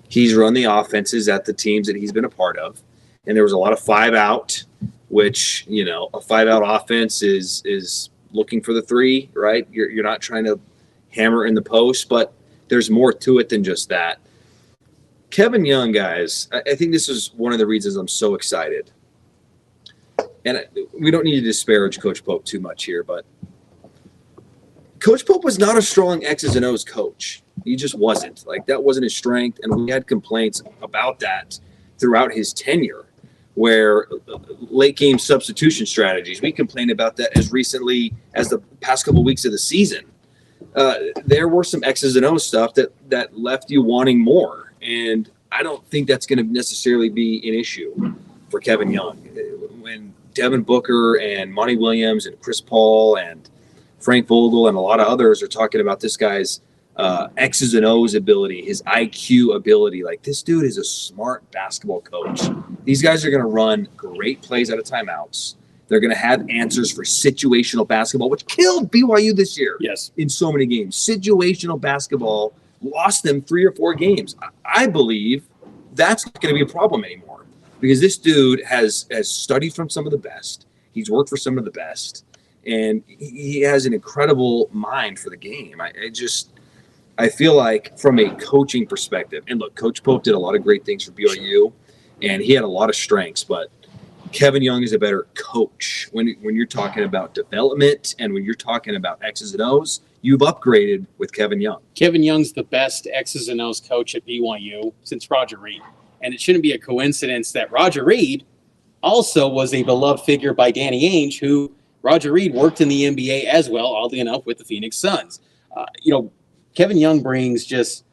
He's run the offenses at the teams that he's been a part of. And there was a lot of 5-out, which, a 5-out offense is looking for the three, right? You're not trying to hammer in the post, but there's more to it than just that. Kevin Young, guys, I think this is one of the reasons I'm so excited. And we don't need to disparage Coach Pope too much here, but Coach Pope was not a strong X's and O's coach. He just wasn't. That wasn't his strength, and we had complaints about that throughout his tenure, where late game substitution strategies, we complained about that as recently as the past couple weeks of the season. There were some X's and O's stuff that left you wanting more, and I don't think that's going to necessarily be an issue for Kevin Young. When Devin Booker and Monty Williams and Chris Paul and Frank Vogel and a lot of others are talking about this guy's X's and O's ability, his IQ ability. This dude is a smart basketball coach. These guys are going to run great plays out of timeouts. They're going to have answers for situational basketball, which killed BYU this year. Yes. In so many games. Situational basketball lost them 3 or 4 games. I believe that's not going to be a problem anymore because this dude has studied from some of the best. He's worked for some of the best. And he has an incredible mind for the game. I feel like from a coaching perspective, and look, Coach Pope did a lot of great things for BYU, and he had a lot of strengths, but Kevin Young is a better coach. When you're talking about development and when you're talking about X's and O's, you've upgraded with Kevin Young. Kevin Young's the best X's and O's coach at BYU since Roger Reed. And it shouldn't be a coincidence that Roger Reed also was a beloved figure by Danny Ainge, who Roger Reed worked in the NBA as well, oddly enough, with the Phoenix Suns. Kevin Young brings just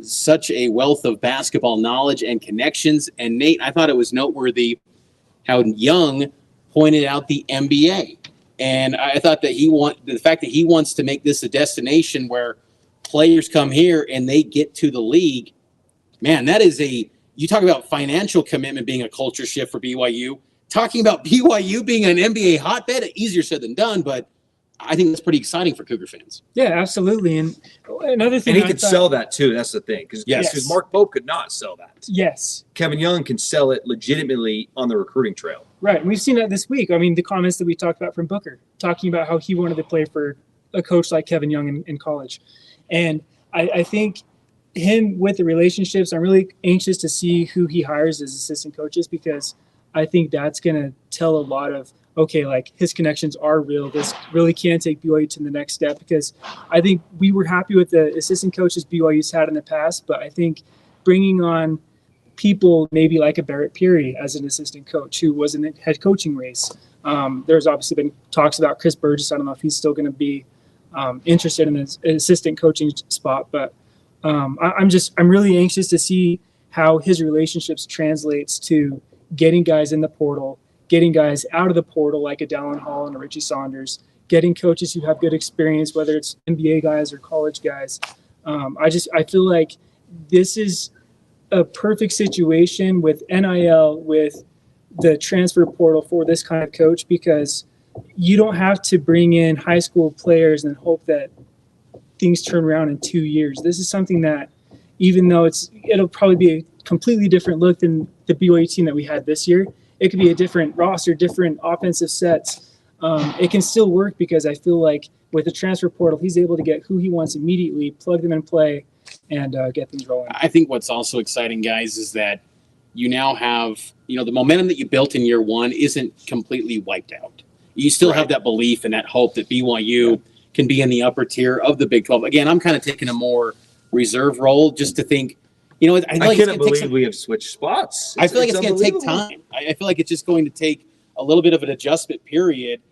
such a wealth of basketball knowledge and connections. And Nate, I thought it was noteworthy how Young pointed out the NBA. And I thought that the fact that he wants to make this a destination where players come here and they get to the league, man, that is you talk about financial commitment being a culture shift for BYU. Talking about BYU being an NBA hotbed, easier said than done, but I think that's pretty exciting for Cougar fans. Yeah, absolutely. And another thing, and he could sell that too. That's the thing, because Mark Pope could not sell that. Yes, Kevin Young can sell it legitimately on the recruiting trail. Right, and we've seen that this week. I mean, the comments that we talked about from Booker, talking about how he wanted to play for a coach like Kevin Young in college, and I think him with the relationships, I'm really anxious to see who he hires as assistant coaches because I think that's going to tell a lot of, his connections are real. This really can take BYU to the next step because I think we were happy with the assistant coaches BYU's had in the past, but I think bringing on people maybe like a Barrett Peary as an assistant coach who was in the head coaching race. There's obviously been talks about Chris Burgess. I don't know if he's still going to be interested in an assistant coaching spot, but I'm really anxious to see how his relationships translates to getting guys in the portal, getting guys out of the portal like a Dallin Hall and a Richie Saunders, getting coaches who have good experience, whether it's NBA guys or college guys. I feel like this is a perfect situation with NIL, with the transfer portal for this kind of coach, because you don't have to bring in high school players and hope that things turn around in 2 years. This is something that, even though it'll probably be a completely different look than the BYU team that we had this year, it could be a different roster, different offensive sets. It can still work because I feel like with the transfer portal, he's able to get who he wants immediately, plug them in play, and get things rolling. I think what's also exciting, guys, is that you now have, the momentum that you built in year one isn't completely wiped out. You still have that belief and that hope that BYU can be in the upper tier of the Big 12. Again, I'm kind of taking a more reserve role just to think, I can't believe we have switched spots. I feel like it's going to take time. I feel like it's just going to take a little bit of an adjustment period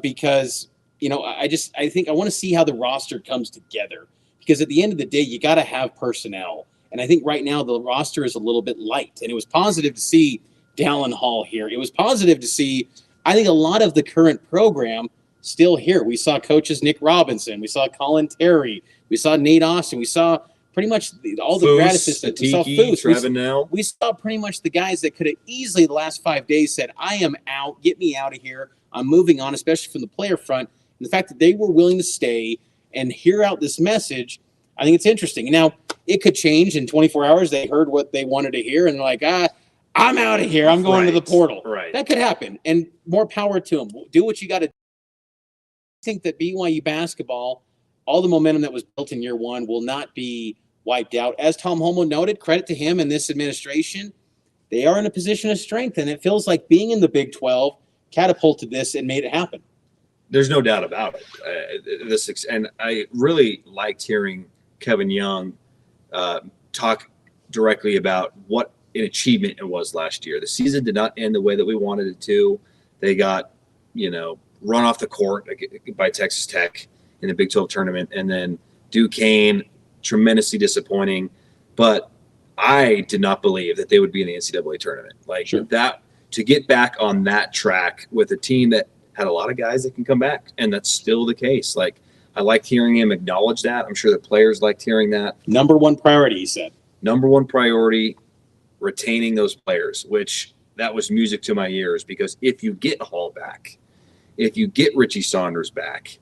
because, I think I want to see how the roster comes together because at the end of the day, you got to have personnel. And I think right now the roster is a little bit light. And it was positive to see Dallin Hall here. It was positive to see, I think, a lot of the current program still here. We saw coaches Nick Robinson. We saw Colin Terry. We saw Nate Austin. We saw pretty much all the grad assistants. We saw Foose. We saw pretty much the guys that could have easily the last 5 days said, I am out. Get me out of here. I'm moving on, especially from the player front. And the fact that they were willing to stay and hear out this message, I think it's interesting. Now, it could change in 24 hours. They heard what they wanted to hear, and they're like, I'm out of here. I'm going to the portal. Right. That could happen, and more power to them. Do what you got to do. I think that BYU basketball, all the momentum that was built in year one will not be wiped out. As Tom Holmoe noted, credit to him and this administration, they are in a position of strength, and it feels like being in the Big 12 catapulted this and made it happen. There's no doubt about it. And I really liked hearing Kevin Young talk directly about what an achievement it was last year. The season did not end the way that we wanted it to. They got, run off the court by Texas Tech in the Big 12 tournament, and then Duquesne, tremendously disappointing. But I did not believe that they would be in the NCAA tournament. That, to get back on that track with a team that had a lot of guys that can come back, and that's still the case. I liked hearing him acknowledge that. I'm sure the players liked hearing that. Number one priority, he said. Number one priority, retaining those players, which that was music to my ears, because if you get Hall back, if you get Richie Saunders back,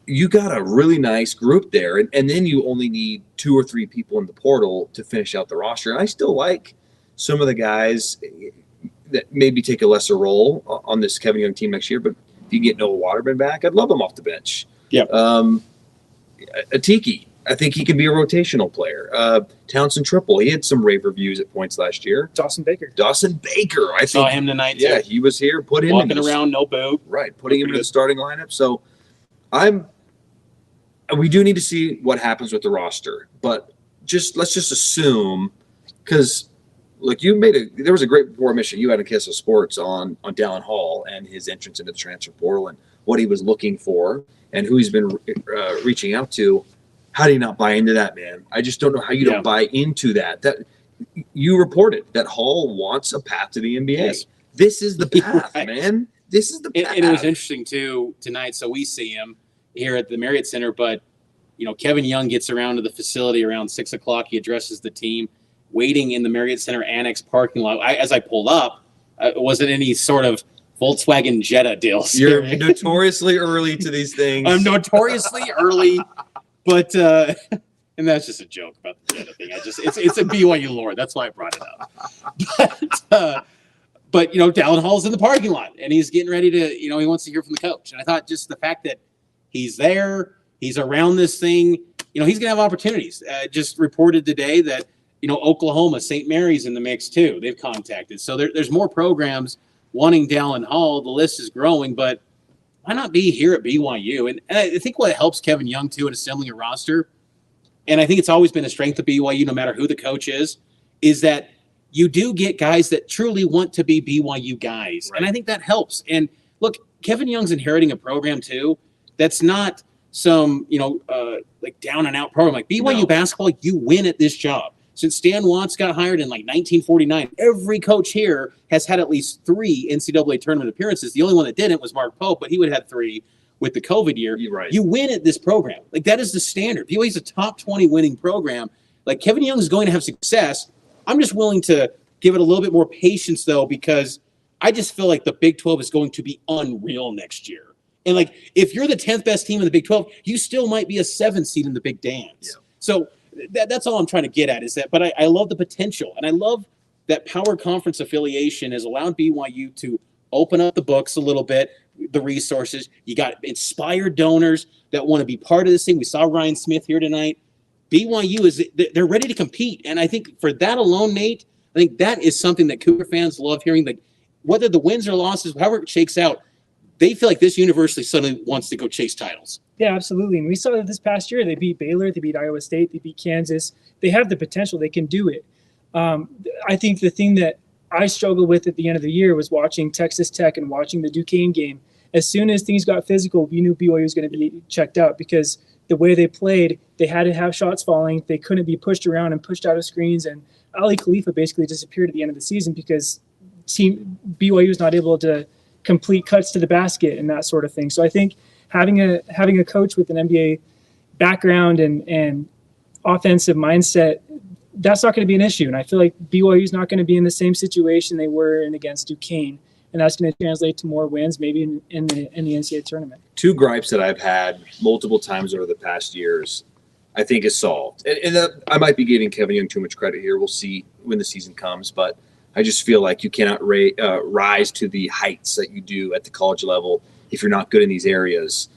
you got a really nice group there. And then you only need 2 or 3 people in the portal to finish out the roster. And I still like some of the guys that maybe take a lesser role on this Kevin Young team next year. But if you get Noah Waterman back, I'd love him off the bench. Yeah. Atiki, I think he can be a rotational player. Townsend Triple, he had some rave reviews at points last year. Dawson Baker, I saw him tonight too. Yeah, he was here. Put him walking around, no boot. Right, putting him in the starting lineup. So we do need to see what happens with the roster, but let's just assume, because there was a great report, Mission, you had in Kessel Sports on Dallin Hall and his entrance into the transfer portal and what he was looking for and who he's been reaching out to. How do you not buy into that, man? I just don't know how you don't buy into that. That you reported that Hall wants a path to the NBA. Yes. This is the path, right, man. This is the path. And it was interesting too tonight. So we see him here at the Marriott Center, but Kevin Young gets around to the facility around 6:00. He addresses the team, waiting in the Marriott Center Annex parking lot. As I pulled up, it wasn't any sort of Volkswagen Jetta deals. You're notoriously early to these things. I'm notoriously early, but and that's just a joke about the Jetta thing. It's a BYU lore. That's why I brought it up. But Dallin Hall's in the parking lot and he's getting ready to, he wants to hear from the coach. And I thought just the fact that he's there, he's around this thing, he's gonna have opportunities. Just reported today that Oklahoma, St. Mary's in the mix too. They've contacted. So there's more programs wanting Dallin Hall. The list is growing, but why not be here at BYU? And I think what helps Kevin Young too in assembling a roster, and I think it's always been a strength of BYU, no matter who the coach is that you do get guys that truly want to be BYU guys. Right. And I think that helps. And look, Kevin Young's inheriting a program too that's not some, down and out program. Like BYU basketball, you win at this job. Since Stan Watts got hired in 1949, every coach here has had at least 3 NCAA tournament appearances. The only one that didn't was Mark Pope, but he would have had 3 with the COVID year. You're right. You win at this program. That is the standard. BYU is a top 20 winning program. Kevin Young is going to have success. I'm just willing to give it a little bit more patience, though, because I just feel like the Big 12 is going to be unreal next year. And, if you're the 10th best team in the Big 12, you still might be a 7th seed in the Big Dance. Yeah. So that's all I'm trying to get at is that. But I love the potential, and I love that Power Conference affiliation has allowed BYU to open up the books a little bit, the resources. You got inspired donors that want to be part of this thing. We saw Ryan Smith here tonight. BYU they're ready to compete. And I think for that alone, Nate, I think that is something that Cougar fans love hearing. Whether the wins or losses, however it shakes out, they feel like this university suddenly wants to go chase titles. Yeah, absolutely. And we saw that this past year. They beat Baylor, they beat Iowa State, they beat Kansas. They have the potential. They can do it. I think the thing that I struggled with at the end of the year was watching Texas Tech and watching the Duquesne game. As soon as things got physical, we knew BYU was going to be checked out because the way they played, they had to have shots falling. They couldn't be pushed around and pushed out of screens. And Ali Khalifa basically disappeared at the end of the season because BYU was not able to complete cuts to the basket and that sort of thing. So I think having a coach with an NBA background and offensive mindset, that's not going to be an issue. And I feel like BYU is not going to be in the same situation they were in against Duquesne. And that's going to translate to more wins maybe in the NCAA tournament. 2 gripes that I've had multiple times over the past years I think is solved. And I might be giving Kevin Young too much credit here. We'll see when the season comes, but I just feel like you cannot rise to the heights that you do at the college level if you're not good in these areas.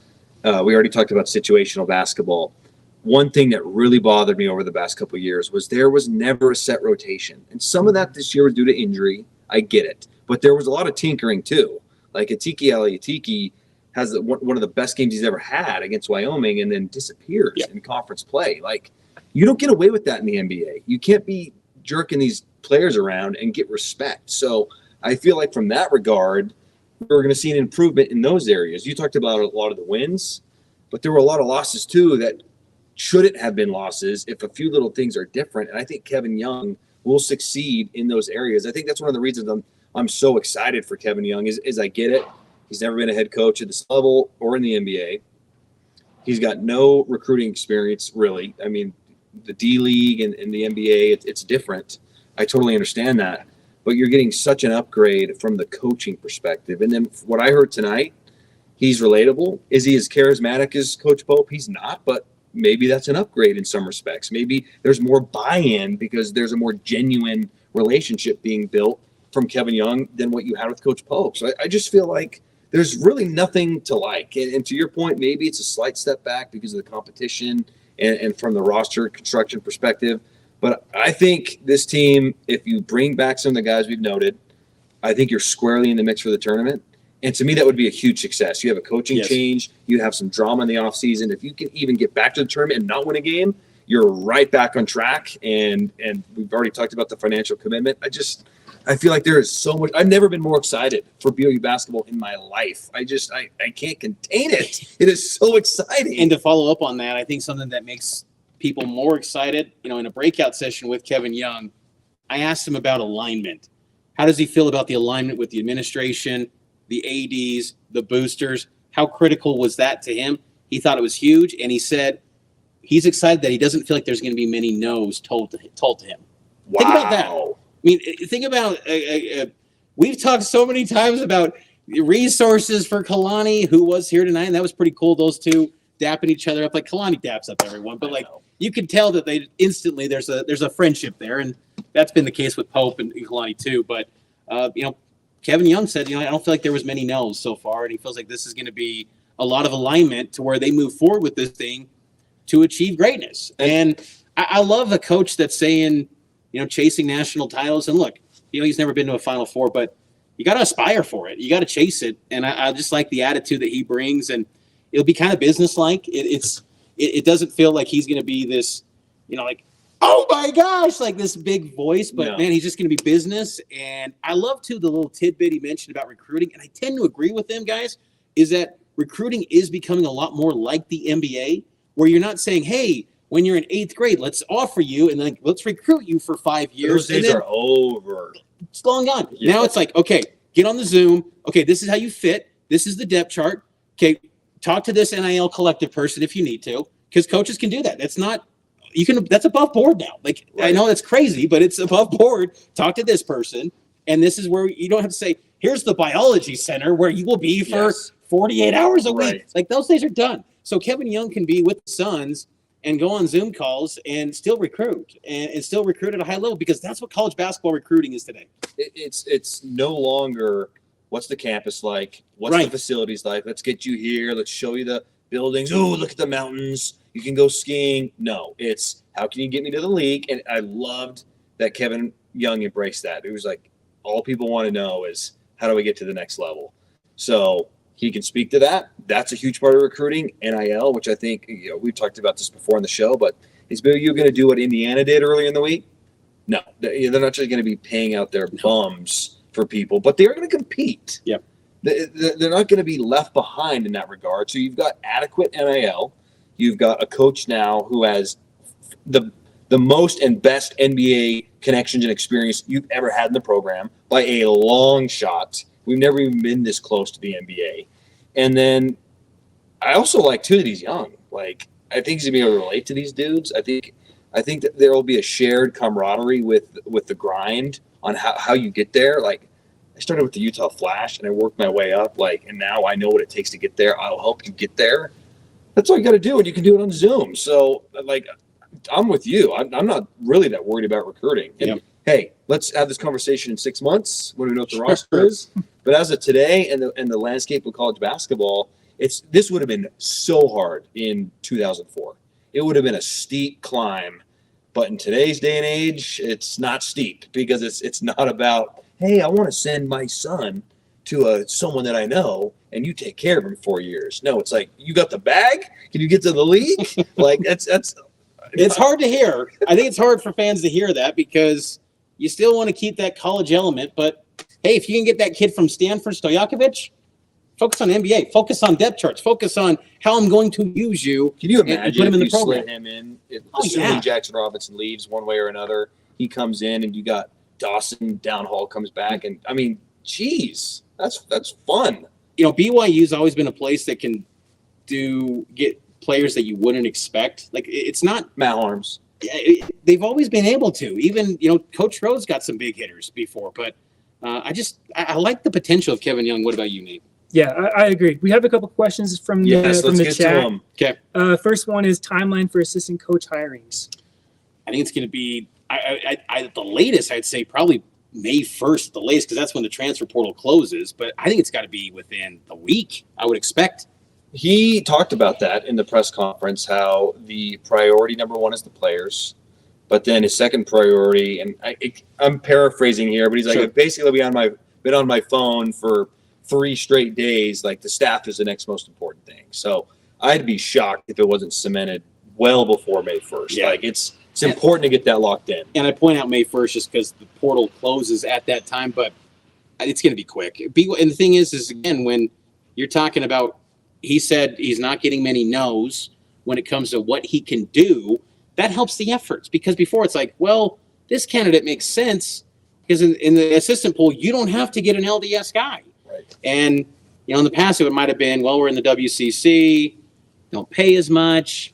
We already talked about situational basketball. One thing that really bothered me over the past couple of years was there was never a set rotation. And some of that this year was due to injury. I get it. But there was a lot of tinkering too. Like Atiki Aliatiki has one of the best games he's ever had against Wyoming and then disappears in conference play. Like, you don't get away with that in the NBA. You can't be jerking these players around and get respect. So I feel like from that regard, we're going to see an improvement in those areas. You talked about a lot of the wins, but there were a lot of losses too that shouldn't have been losses if a few little things are different. And I think Kevin Young will succeed in those areas. I think that's one of the reasons I'm so excited for Kevin Young is I get it. He's never been a head coach at this level or in the NBA. He's got no recruiting experience, really. I mean, the D League and the NBA, it's different. I totally understand that. But you're getting such an upgrade from the coaching perspective. And then what I heard tonight, he's relatable. Is he as charismatic as Coach Pope? He's not, but maybe that's an upgrade in some respects. Maybe there's more buy-in because there's a more genuine relationship being built from Kevin Young than what you had with Coach Pope. So I just feel like there's really nothing to like. And to your point, maybe it's a slight step back because of the competition and from the roster construction perspective. But I think this team, if you bring back some of the guys we've noted, I think you're squarely in the mix for the tournament. And to me, that would be a huge success. You have a coaching change. You have some drama in the offseason. If you can even get back to the tournament and not win a game, you're right back on track. And we've already talked about the financial commitment. I feel like there is so much. I've never been more excited for BYU basketball in my life. I can't contain it. It is so exciting. And to follow up on that, I think something that makes people more excited, in a breakout session with Kevin Young, I asked him about alignment. How does he feel about the alignment with the administration, the ADs, the boosters? How critical was that to him? He thought it was huge, and he said he's excited that he doesn't feel like there's going to be many no's told to him. Wow. Think about that. I mean, think about we've talked so many times about resources for Kalani, who was here tonight, and that was pretty cool. Those two dapping each other up, like Kalani daps up everyone, but like you can tell that they instantly there's a friendship there, and that's been the case with Pope and Kalani too. But Kevin Young said, I don't feel like there was many no's so far, and he feels like this is going to be a lot of alignment to where they move forward with this thing to achieve greatness. And I love a coach that's saying, chasing national titles. And look, he's never been to a Final Four, but you got to aspire for it. You got to chase it. And I just like the attitude that he brings, and it'll be kind of businesslike. It doesn't feel like he's going to be this, like, oh my gosh, like this big voice, but man, he's just going to be business. And I love too the little tidbit he mentioned about recruiting, and I tend to agree with him, guys, is that recruiting is becoming a lot more like the NBA, where you're not saying, hey, when you're in 8th grade, let's offer you and then let's recruit you for 5 years. Those days are over. It's long gone. Yeah. Now it's like, okay, get on the Zoom. Okay, this is how you fit. This is the depth chart. Okay, talk to this NIL collective person if you need to, because coaches can do that. That's above board now. Like, right. I know that's crazy, but it's above board. Talk to this person, and this is where you don't have to say, here's the biology center where you will be for 48 hours a week. Like, those days are done. So Kevin Young can be with the Suns and go on Zoom calls and still recruit and still recruit at a high level, because that's what college basketball recruiting is today. It's no longer what's the campus like, what's the facilities like, let's get you here, let's show you the buildings, oh, look at the mountains, you can go skiing. No, it's how can you get me to the league? And I loved that Kevin Young embraced that. It was like, all people want to know is how do we get to the next level? So he can speak to that. That's a huge part of recruiting, NIL, which I think, we've talked about this before in the show, but is BYU going to do what Indiana did earlier in the week? No, they're not just going to be paying out their bums for people, but they're going to compete. Yep. They're not going to be left behind in that regard. So you've got adequate NIL. You've got a coach now who has the most and best NBA connections and experience you've ever had in the program by a long shot. We've never even been this close to the NBA. And then I also like, too, that he's young. Like, I think he's going to be able to relate to these dudes. I think that there will be a shared camaraderie with the grind on how you get there. Like, I started with the Utah Flash, and I worked my way up. Like, and now I know what it takes to get there. I'll help you get there. That's all you got to do, and you can do it on Zoom. So, like, I'm with you. I'm not really that worried about recruiting. And, hey, let's have this conversation in 6 months when we know what the roster is. But as of today and the landscape of college basketball, this would have been so hard in 2004. It would have been a steep climb. But in today's day and age, it's not steep because it's not about, hey, I want to send my son to someone that I know, and you take care of him 4 years. No, it's like, you got the bag? Can you get to the league? Like, it's hard to hear. I think it's hard for fans to hear that because you still want to keep that college element. But, hey, if you can get that kid from Stanford, Stojakovic, focus on NBA. Focus on depth charts. Focus on how I'm going to use you. Can you imagine and put him in the program? Slid him in? Assuming Jackson Robinson leaves one way or another, he comes in, and you got Dawson Downhall comes back. And, I mean, geez. That's fun. You know, BYU's always been a place that can get players that you wouldn't expect. Like, it's not Matt Harms. They've always been able to. Even, Coach Rhodes got some big hitters before. But I like the potential of Kevin Young. What about you, Nate? Yeah, I agree. We have a couple questions from the chat. Okay. First one is timeline for assistant coach hirings. I think it's going to be the latest. I'd say probably May 1st, the latest, because that's when the transfer portal closes. But I think it's got to be within a week, I would expect. He talked about that in the press conference, how the priority number one is the players, but then his second priority, and I'm paraphrasing here, but he's like, I've basically been on my phone for 3 straight days. Like, the staff is the next most important thing. So I'd be shocked if it wasn't cemented well before May 1st. Yeah. Like, it's important to get that locked in. And I point out May 1st just because the portal closes at that time, but it's going to be quick. And the thing is again, when you're talking about, he said he's not getting many no's when it comes to what he can do, that helps the efforts. Because before it's like, well, this candidate makes sense because in the assistant pool, you don't have to get an LDS guy. Right. And, in the past, it might have been, well, we're in the WCC, don't pay as much.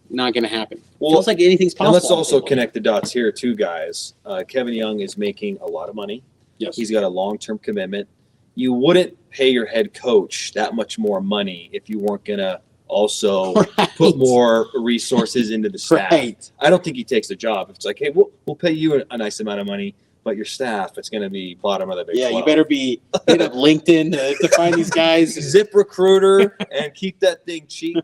Not going to happen. Well, feels like anything's possible. And let's also connect the dots here, too, guys. Kevin Young is making a lot of money. Yes. He's got a long-term commitment. You wouldn't pay your head coach that much more money if you weren't going to also put more resources into the staff. Right. I don't think he takes the job. If it's like, hey, we'll pay you a nice amount of money, but your staff, it's going to be bottom of the big 12. You better be hit up LinkedIn to find these guys. Zip Recruiter and keep that thing cheap.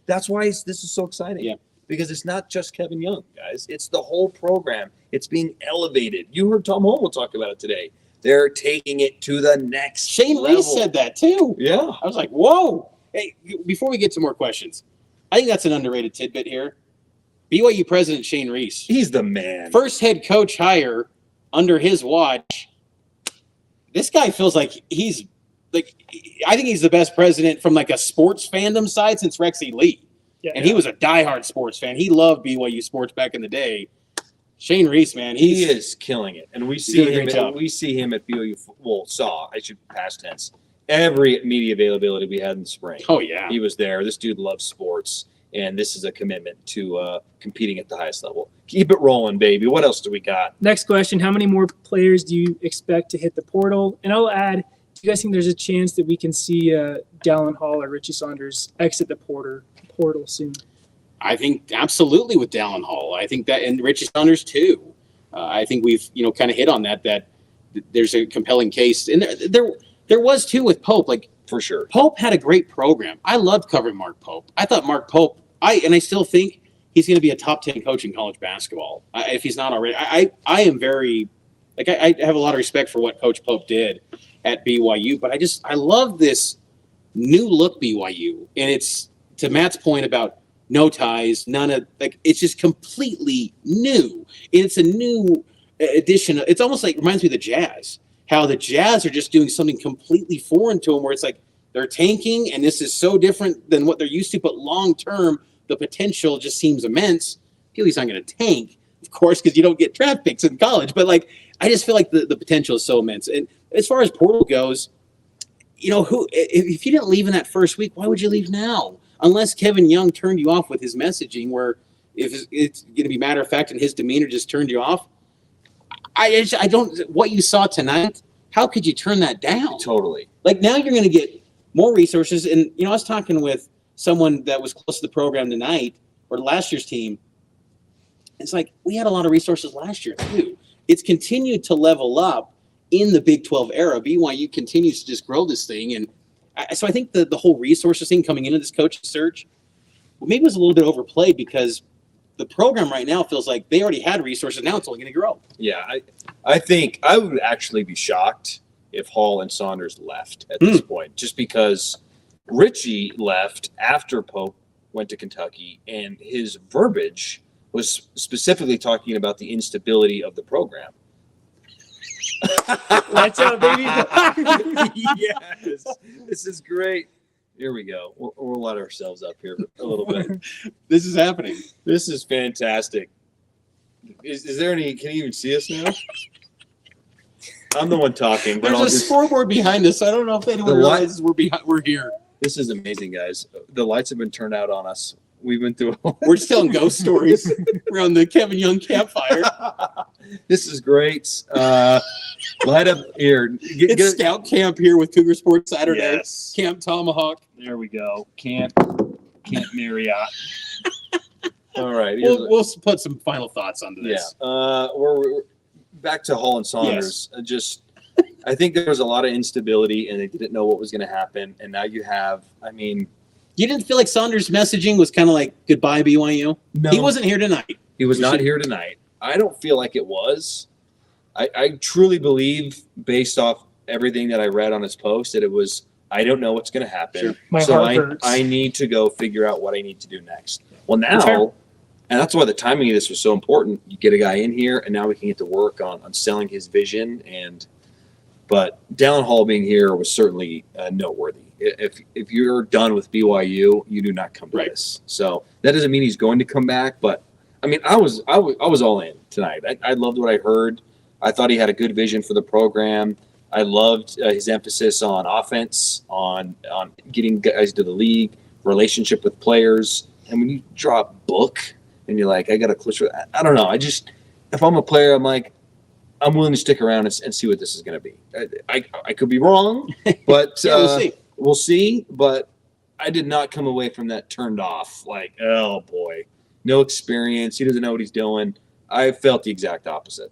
That's why this is so exciting. Yeah. Because it's not just Kevin Young, guys. It's the whole program. It's being elevated. You heard Tom Holmoe talk about it today. They're taking it to the next Shane level. Reese said that too. Yeah. I was like, whoa. Hey, before we get to more questions, I think that's an underrated tidbit here. BYU president Shane Reese. He's the man. First head coach hire under his watch. This guy feels like I think he's the best president from like a sports fandom side since Rexy Lee. Yeah, and he was a diehard sports fan. He loved BYU sports back in the day. Shane Reese, man, he is killing it, and we see him. At BYU. Past tense. Every media availability we had in the spring. Oh yeah, he was there. This dude loves sports, and this is a commitment to competing at the highest level. Keep it rolling, baby. What else do we got? Next question: how many more players do you expect to hit the portal? And I'll add, do you guys think there's a chance that we can see Dallin Hall or Richie Saunders exit the portal soon? I think absolutely with Dallin Hall. I think that, and Richie Saunders too. I think we've kind of hit on that there's a compelling case, and there was too with Pope. Like, for sure, Pope had a great program. I loved covering Mark Pope. I thought Mark Pope. I still think he's going to be a top 10 coach in college basketball if he's not already. I am very I have a lot of respect for what Coach Pope did at BYU, but I love this new look BYU, and it's to Matt's point about no ties, none of it's just completely new. And it's a new edition. It's almost like reminds me of the Jazz. How the Jazz are just doing something completely foreign to them, where it's like they're tanking, and this is so different than what they're used to. But long term, the potential just seems immense. BYU's not going to tank, of course, because you don't get draft picks in college. But I just feel like the potential is so immense. And as far as portal goes, if you didn't leave in that first week, why would you leave now? Unless Kevin Young turned you off with his messaging, where if it's going to be matter of fact and his demeanor just turned you off. I don't. What you saw tonight, how could you turn that down? Totally. Now you're going to get more resources. And I was talking with someone that was close to the program tonight or last year's team, it's like we had a lot of resources last year too. It's continued to level up in the Big 12 era. BYU continues to just grow this thing. And so I think the whole resources thing coming into this coaching search maybe was a little bit overplayed because the program right now feels like they already had resources. Now it's only going to grow. Yeah, I think I would actually be shocked if Hall and Saunders left at this point, just because Richie left after Pope went to Kentucky, and his verbiage was specifically talking about the instability of the program. Lights out, baby. Yes, this is great. Here we go. We'll let ourselves up here a little bit. This is happening. This is fantastic. Is there any? Can you even see us now? I'm the one talking. But There's a scoreboard behind us. I don't know if anyone realizes we're here. This is amazing, guys. The lights have been turned out on us. We've been through. We're just telling ghost stories around the Kevin Young campfire. This is great. Light up here. It's Scout Camp here with Cougar Sports Saturday. Yes. Camp Tomahawk. There we go. Camp Marriott. All right. We'll put some final thoughts onto this. Yeah. We're back to Hall and Saunders. Yes. I think there was a lot of instability, and they didn't know what was going to happen. And now you have, you didn't feel like Saunders' messaging was kind of like goodbye BYU? No. He wasn't here tonight. He was not here tonight. I don't feel like it was. I truly believe, based off everything that I read on his post, that it was, I don't know what's going to happen. Sure. My so heart hurts. I need to go figure out what I need to do next. Well, now, and that's why the timing of this was so important. You get a guy in here, and now we can get to work on selling his vision. But Dallin Hall being here was certainly noteworthy. If you're done with BYU, you do not come to this. So that doesn't mean he's going to come back. But I was all in tonight. I loved what I heard. I thought he had a good vision for the program. I loved his emphasis on offense, on getting guys to the league, relationship with players. And when you draw a book and you're like, I got a clutch. I don't know. If I'm a player, I'm like, I'm willing to stick around and see what this is going to be. I could be wrong, but we'll see. But I did not come away from that turned off. Like, oh boy, no experience. He doesn't know what he's doing. I felt the exact opposite.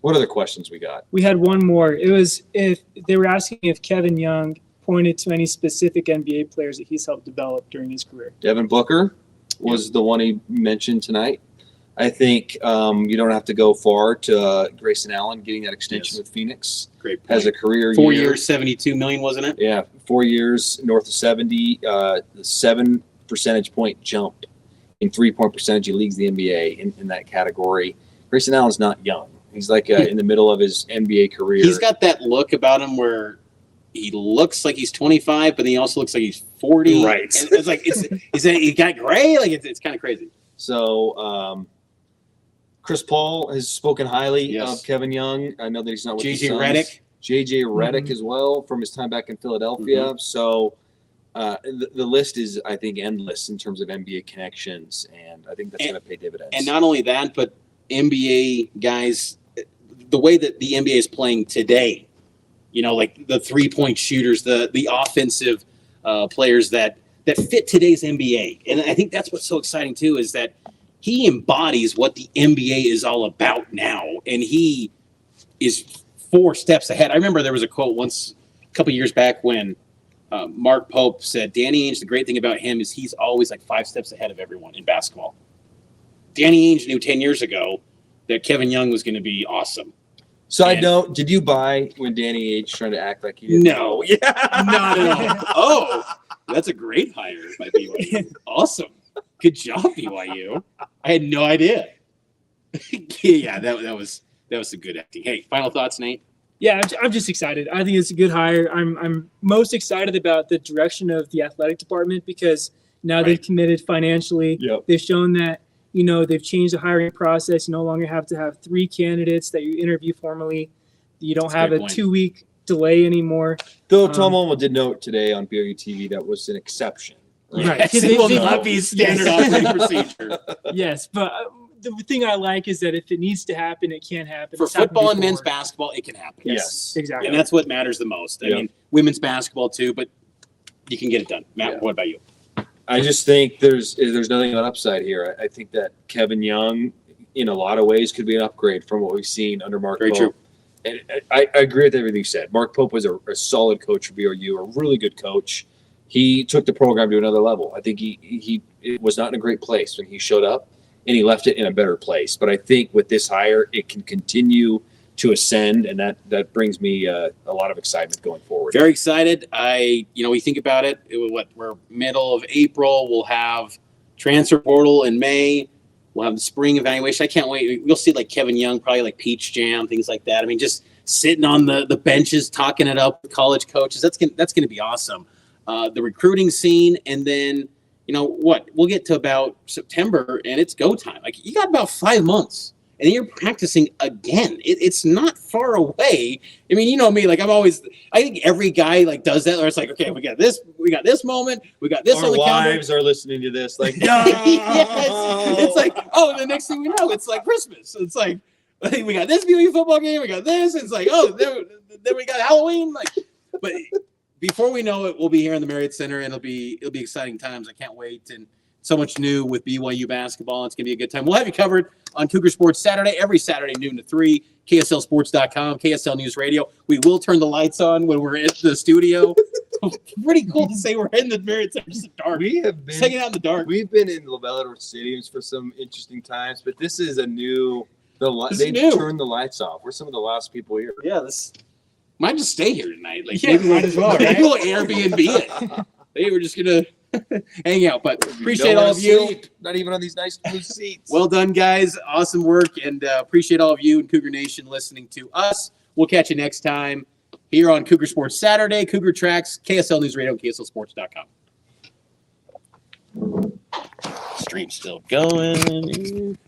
What other questions we got? We had one more. It was if they were asking if Kevin Young pointed to any specific NBA players that he's helped develop during his career. Devin Booker was the one he mentioned tonight. I think you don't have to go far to Grayson Allen getting that extension with Phoenix. Great point. As a career 4 years, $72 million, wasn't it? Yeah, 4 years, north of 70, the 7 percentage point jump in 3-point percentage. He leads the NBA in that category. Grayson Allen's not young. He's like in the middle of his NBA career. He's got that look about him where he looks like he's 25, but then he also looks like he's 40. Right. And it's like he got gray. Like it's kind of crazy. So Chris Paul has spoken highly of Kevin Young. I know that he's not with JJ Redick. JJ Redick as well from his time back in Philadelphia. Mm-hmm. So the list is, I think, endless in terms of NBA connections, and I think that's going to pay dividends. And not only that, but NBA guys, the way that the NBA is playing today, like the 3-point shooters, the offensive players that fit today's NBA. And I think that's what's so exciting too, is that he embodies what the NBA is all about now. And he is 4 steps ahead. I remember there was a quote once a couple years back when Mark Pope said, Danny Ainge, the great thing about him is he's always like 5 steps ahead of everyone in basketball. Danny Ainge knew 10 years ago that Kevin Young was going to be awesome. Side note, did you buy when Danny Ainge trying to act like he didn't know? Yeah. Not at all. Oh, that's a great hire by BYU. Awesome. Good job, BYU. I had no idea. Yeah, that was some good acting. Hey, final thoughts, Nate? Yeah, I'm just excited. I think it's a good hire. I'm most excited about the direction of the athletic department because now they've committed financially. Yep. They've shown that, they've changed the hiring process. You no longer have to have 3 candidates that you interview formally. You don't have a 2-week delay anymore. Though Tom Olmo did note today on BYU TV that was an exception. Right. It will not be standard operating procedure. Yes, but the thing I like is that if it needs to happen, it can happen. For football and men's basketball, it can happen. Yes, exactly. And that's what matters the most. I mean, women's basketball too, but you can get it done. Matt, what about you? I just think there's nothing but upside here. I think that Kevin Young, in a lot of ways, could be an upgrade from what we've seen under Mark Pope. True. And I agree with everything you said. Mark Pope was a solid coach for BYU, a really good coach. He took the program to another level. I think he was not in a great place when he showed up, and he left it in a better place. But I think with this hire, it can continue to ascend, and that brings me a lot of excitement going forward. Very excited. We think about it. We're middle of April. We'll have transfer portal in May. We'll have the spring evaluation. I can't wait. We'll see like Kevin Young, probably like Peach Jam, things like that. I mean, just sitting on the benches, talking it up with college coaches. That's gonna be awesome. The recruiting scene, and then we'll get to about September, and it's go time. Like you got about 5 months. And then you're practicing again. It's not far away. I mean, you know me. Like I think every guy like does that. Or it's like, okay, we got this moment. We got this Our on the calendar. wives are listening to this. Like, no. Yes. It's like, oh, the next thing we know, it's like Christmas. It's like we got this BYU football game. We got this. It's like, oh, then we got Halloween. Like, but before we know it, we'll be here in the Marriott Center, and it'll be exciting times. I can't wait. And so much new with BYU basketball. It's going to be a good time. We'll have you covered on Cougar Sports Saturday, every Saturday, noon to 3, KSLSports.com, KSL News Radio. We will turn the lights on when we're in the studio. Pretty cool to say we're in the Marriott Center. It's dark. We have been hanging out in the dark. We've been in LaBella Stadiums for some interesting times, but this is a new. They turned the lights off. We're some of the last people here. Yeah, this might just stay here tonight. Like maybe might as well. Maybe we'll Airbnb it. Maybe we're just gonna hang out, but appreciate all of you. Not even on these nice blue seats. Well done, guys. Awesome work, and appreciate all of you in Cougar Nation listening to us. We'll catch you next time here on Cougar Sports Saturday, Cougar Tracks, KSL News Radio, and KSLSports.com. Stream's still going.